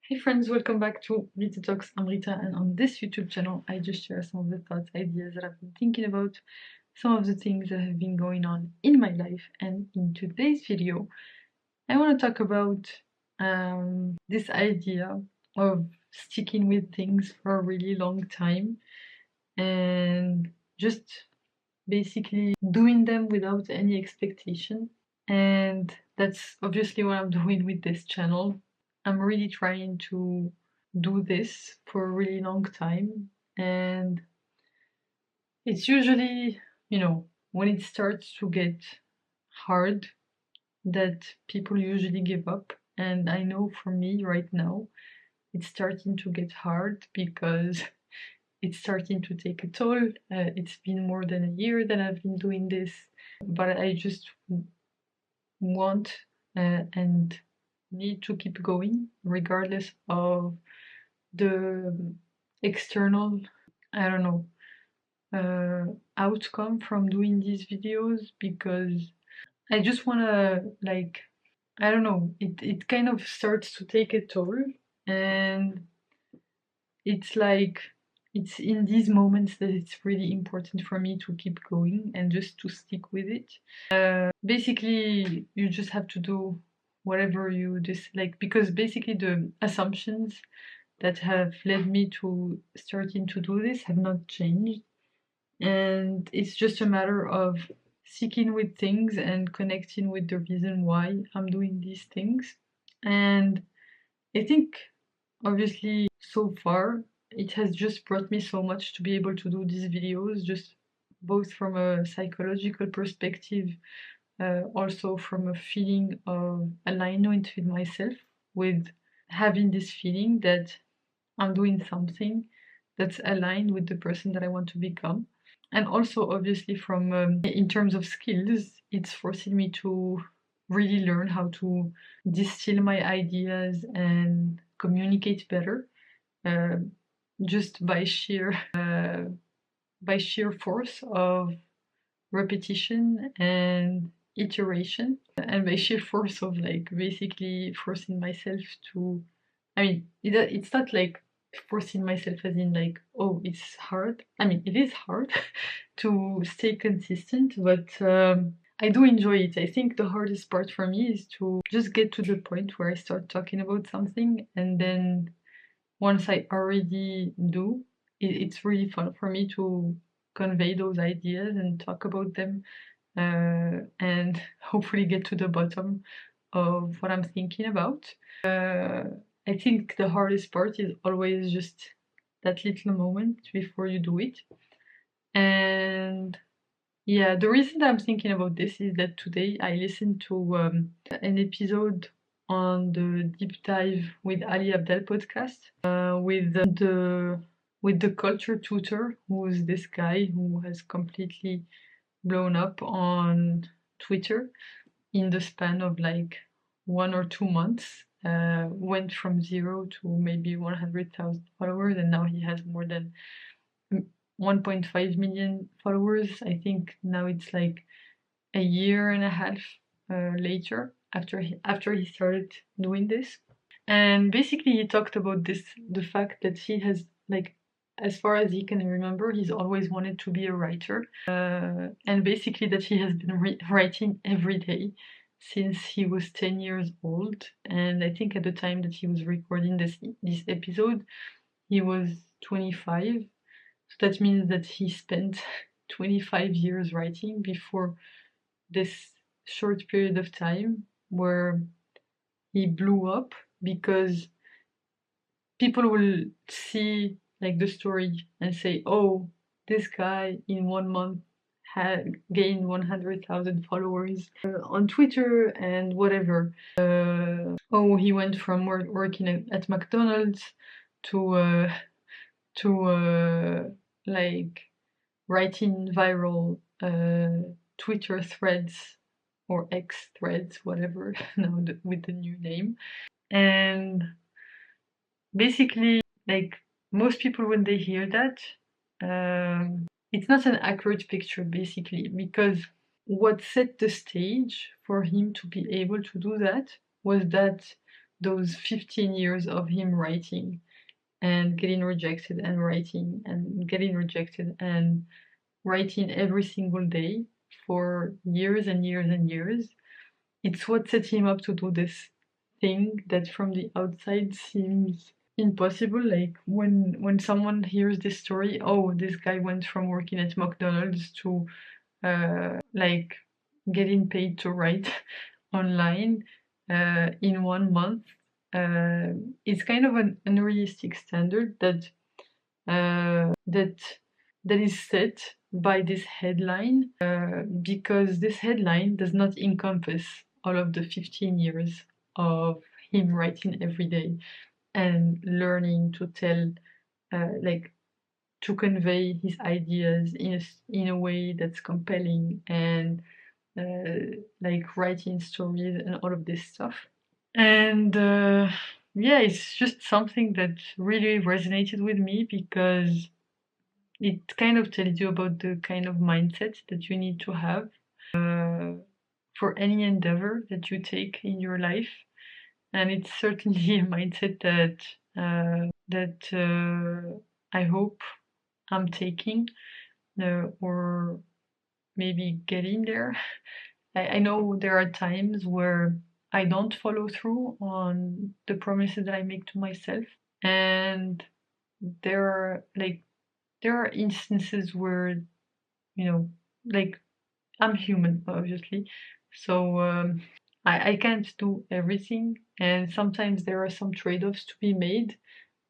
Hey friends, welcome back to Rita Talks. I'm Rita, and on this YouTube channel, I just share some of the thoughts, ideas that I've been thinking about, some of the things that have been going on in my life. And in today's video, I want to talk about this idea of sticking with things for a really long time and just basically doing them without any expectation. And that's obviously what I'm doing with this channel. I'm really trying to do this for a really long time, and it's usually, when it starts to get hard that people usually give up. And I know for me right now, it's starting to get hard because it's starting to take a toll. It's been more than a year that I've been doing this, but I just want and need to keep going regardless of the external, I don't know, outcome from doing these videos, because I just want to, like, I don't know, it kind of starts to take a toll, and it's like it's in these moments that it's really important for me to keep going and just to stick with it. Basically, you just have to do whatever you just like, because basically the assumptions that have led me to starting to do this have not changed, and it's just a matter of sticking with things and connecting with the reason why I'm doing these things. And I think, obviously, so far it has just brought me so much to be able to do these videos, just both from a psychological perspective, also from a feeling of alignment with myself, with having this feeling that I'm doing something that's aligned with the person that I want to become. And also, obviously, from in terms of skills, it's forcing me to really learn how to distill my ideas and communicate better, uh, just by sheer force of repetition and iteration, and by sheer force of, like, basically forcing myself to, I mean, it's not like forcing myself as in, like, oh, it's hard. I mean, it is hard to stay consistent, but I do enjoy it. I think the hardest part for me is to just get to the point where I start talking about something, and then once I already do, it's really fun for me to convey those ideas and talk about them, and hopefully get to the bottom of what I'm thinking about. I think the hardest part is always just that little moment before you do it. And yeah, the reason that I'm thinking about this is that today I listened to an episode on the Deep Dive with Ali Abdel podcast, with the culture tutor, who's this guy who has completely blown up on Twitter in the span of like 1 or 2 months. Went from 0 to maybe 100,000 followers, and now he has more than 1.5 million followers. I think now it's like a year and a half later after he started doing this. And basically he talked about the fact that he has, like, as far as he can remember, he's always wanted to be a writer, and basically that he has been writing every day since he was 10 years old. And I think at the time that he was recording this episode, he was 25. So that means that he spent 25 years writing before this short period of time where he blew up, because people will see, like, the story and say, oh, this guy in 1 month had gained 100,000 followers on Twitter and whatever. Oh, he went from working at McDonald's to like writing viral Twitter threads, or X threads, whatever, now with the new name. And basically, like, most people, when they hear that, it's not an accurate picture, basically, because what set the stage for him to be able to do that was that those 15 years of him writing and getting rejected and writing and getting rejected and writing every single day for years and years and years. It's what set him up to do this thing that from the outside seems impossible. Like when someone hears this story, oh, this guy went from working at McDonald's to like getting paid to write online in 1 month. It's kind of an unrealistic standard that is set by this headline because this headline does not encompass all of the 15 years of him writing every day and learning to tell like to convey his ideas in a way that's compelling and like writing stories and all of this stuff. And yeah, it's just something that really resonated with me because it kind of tells you about the kind of mindset that you need to have for any endeavor that you take in your life. And it's certainly a mindset that I hope I'm taking or maybe getting there. I know there are times where I don't follow through on the promises that I make to myself, and there are instances where like I'm human, obviously, so I can't do everything, and sometimes there are some trade-offs to be made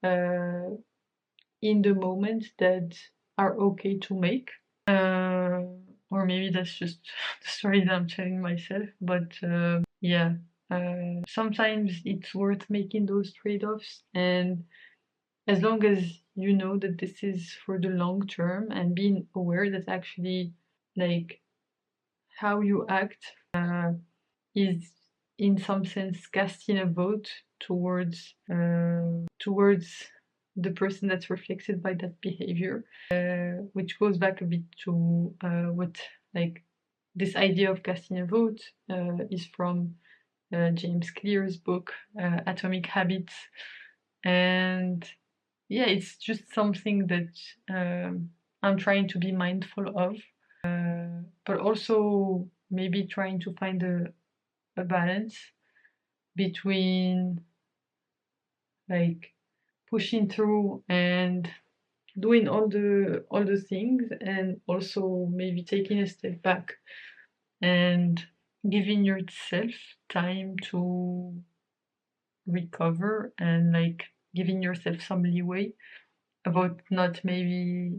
in the moment that are okay to make. Or maybe that's just the story that I'm telling myself, but yeah, sometimes it's worth making those trade-offs, and as long as you know that this is for the long term and being aware that actually like how you act is in some sense casting a vote towards the person that's reflected by that behavior, which goes back a bit to what like this idea of casting a vote is from James Clear's book Atomic Habits. And yeah, it's just something that I'm trying to be mindful of, but also maybe trying to find a balance between like pushing through and doing all the things, and also maybe taking a step back and giving yourself time to recover, and like giving yourself some leeway about not maybe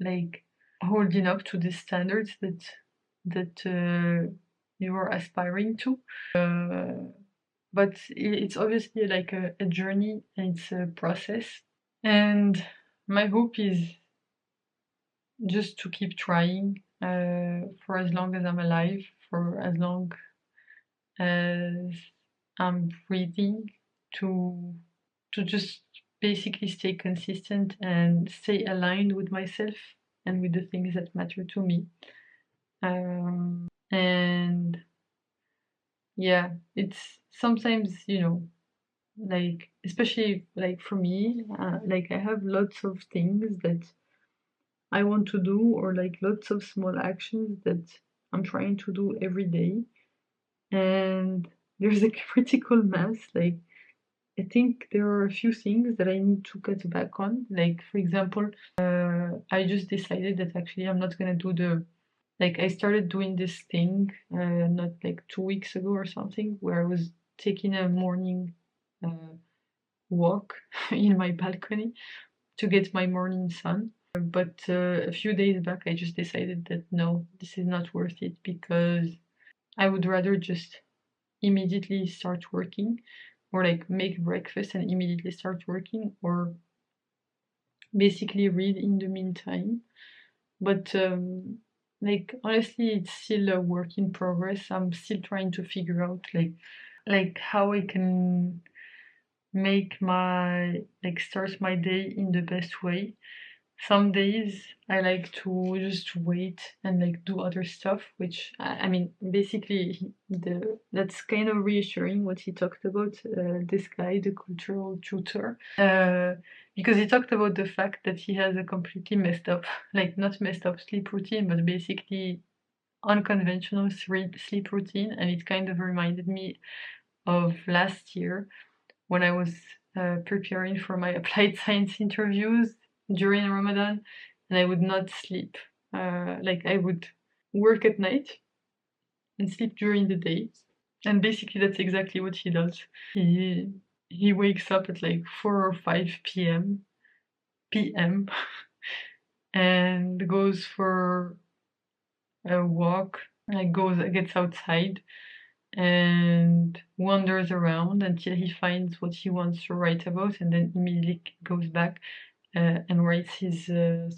like holding up to the standards that you are aspiring to. But it's obviously like a journey, and it's a process. And my hope is just to keep trying for as long as I'm alive, for as long as I'm breathing, to just basically stay consistent and stay aligned with myself and with the things that matter to me. And yeah, it's sometimes, like, especially like for me, like I have lots of things that I want to do, or like lots of small actions that I'm trying to do every day. And there's a critical mass. Like, I think there are a few things that I need to cut back on. Like, for example, I just decided that actually I'm not gonna do like I started doing this thing not like 2 weeks ago or something, where I was taking a morning walk in my balcony to get my morning sun. But a few days back, I just decided that no, this is not worth it, because I would rather just immediately start working, or like make breakfast and immediately start working, or basically read in the meantime. But like honestly, it's still a work in progress. I'm still trying to figure out like how I can make my like start my day in the best way. some days I like to just wait and like do other stuff, which I mean, basically, that's kind of reassuring what he talked about. This guy, the cultural tutor, because he talked about the fact that he has a completely messed up, like not messed up sleep routine, but basically unconventional sleep routine, and it kind of reminded me of last year when I was preparing for my applied science interviews during Ramadan, and I would not sleep. Like I would work at night and sleep during the day, and basically that's exactly what he does. He he wakes up at like 4 or 5 p.m. and goes for a walk, like gets outside and wanders around until he finds what he wants to write about, and then immediately goes back and writes his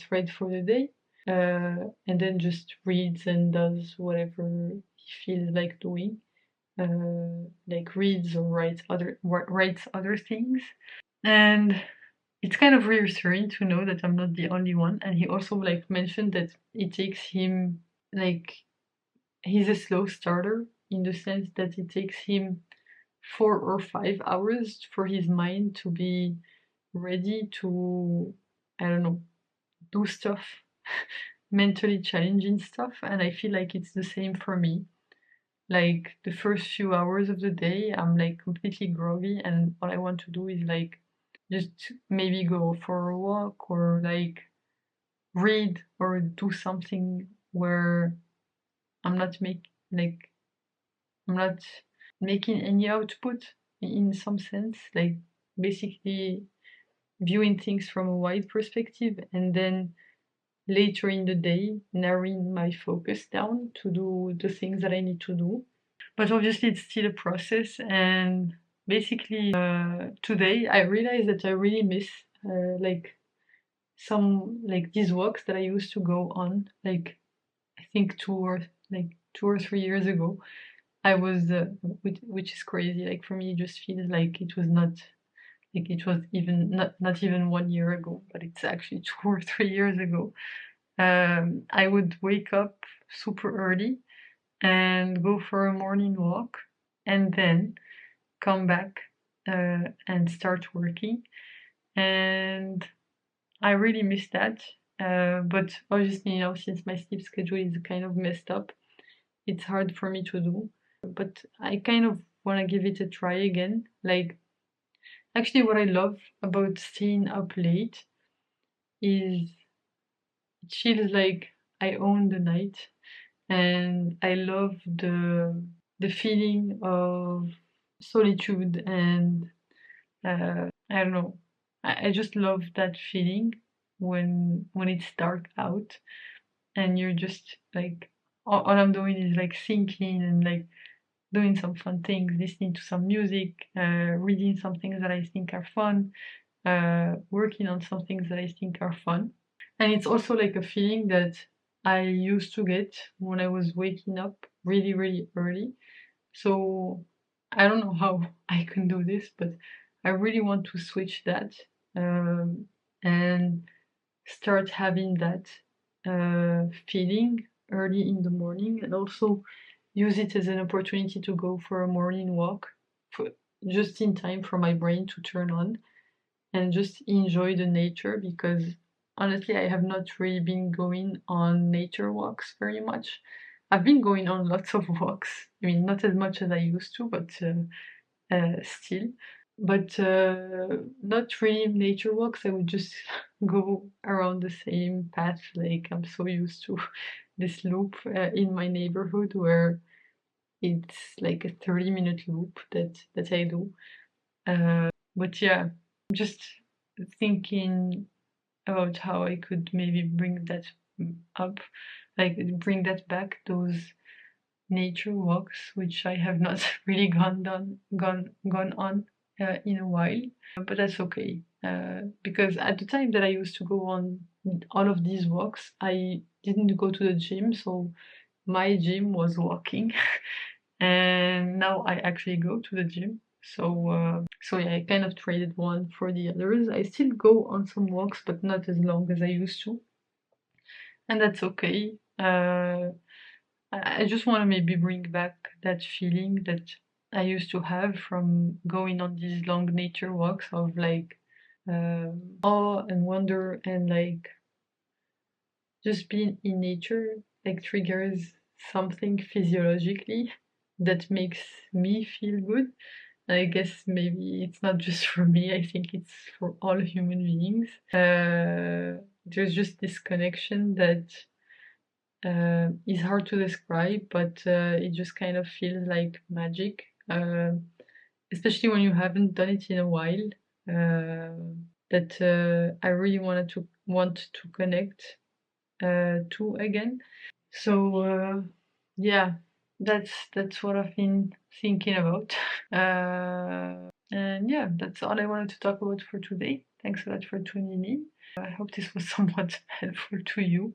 thread for the day, and then just reads and does whatever he feels like doing, like reads or writes other things, and it's kind of reassuring to know that I'm not the only one. And he also like mentioned that it takes him like he's a slow starter in the sense that it takes him 4 or 5 hours for his mind to be ready to, I don't know, do stuff, mentally challenging stuff. And I feel like it's the same for me. Like the first few hours of the day, I'm like completely groggy, and all I want to do is like just maybe go for a walk or like read or do something where I'm not make like I'm not making any output in some sense, like basically viewing things from a wide perspective, and then later in the day narrowing my focus down to do the things that I need to do. But obviously it's still a process, and basically today I realized that I really miss like some like these walks that I used to go on, like I think 2 or 3 years ago. I was, which is crazy. Like for me, it just feels like it was not, like it was even not even 1 year ago, but it's actually 2 or 3 years ago. I would wake up super early and go for a morning walk, and then come back and start working. And I really miss that. But obviously, since my sleep schedule is kind of messed up, it's hard for me to do. But I kind of want to give it a try again. Like, actually, what I love about staying up late is it feels like I own the night, and I love the feeling of solitude, and I don't know. I just love that feeling when it's dark out and you're just like all I'm doing is like thinking and like doing some fun things, listening to some music, reading some things that I think are fun, working on some things that I think are fun. And it's also like a feeling that I used to get when I was waking up really, really early. So I don't know how I can do this, but I really want to switch that, and start having that feeling early in the morning, and also use it as an opportunity to go for a morning walk for, just in time for my brain to turn on and just enjoy the nature, because honestly I have not really been going on nature walks very much. I've been going on lots of walks. I mean, not as much as I used to, but still. But not really nature walks. I would just go around the same path. Like I'm so used to this loop in my neighborhood where it's like a 30-minute loop that I do. But yeah, just thinking about how I could maybe bring that up, like bring that back, those nature walks, which I have not really gone on in a while. But that's okay, because at the time that I used to go on all of these walks, I didn't go to the gym, so my gym was walking, and now I actually go to the gym. So yeah, I kind of traded one for the others. I still go on some walks, but not as long as I used to, and that's okay. I just want to maybe bring back that feeling that I used to have from going on these long nature walks of like awe and wonder, and like just being in nature like triggers something physiologically that makes me feel good. I guess maybe it's not just for me, I think it's for all human beings. There's just this connection that is hard to describe, but it just kind of feels like magic, especially when you haven't done it in a while. That I really want to connect to again. So yeah, that's what I've been thinking about. And yeah, that's all I wanted to talk about for today. Thanks a lot for tuning in. I hope this was somewhat helpful to you.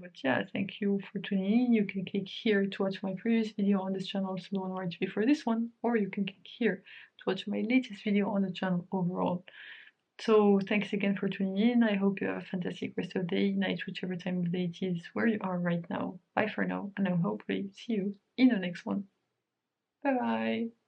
But yeah, thank you for tuning in. You can click here to watch my previous video on this channel, so the one right before this one, or you can click here to watch my latest video on the channel overall. So thanks again for tuning in. I hope you have a fantastic rest of the day, night, whichever time of day it is where you are right now. Bye for now, and I'll hopefully see you in the next one. Bye bye.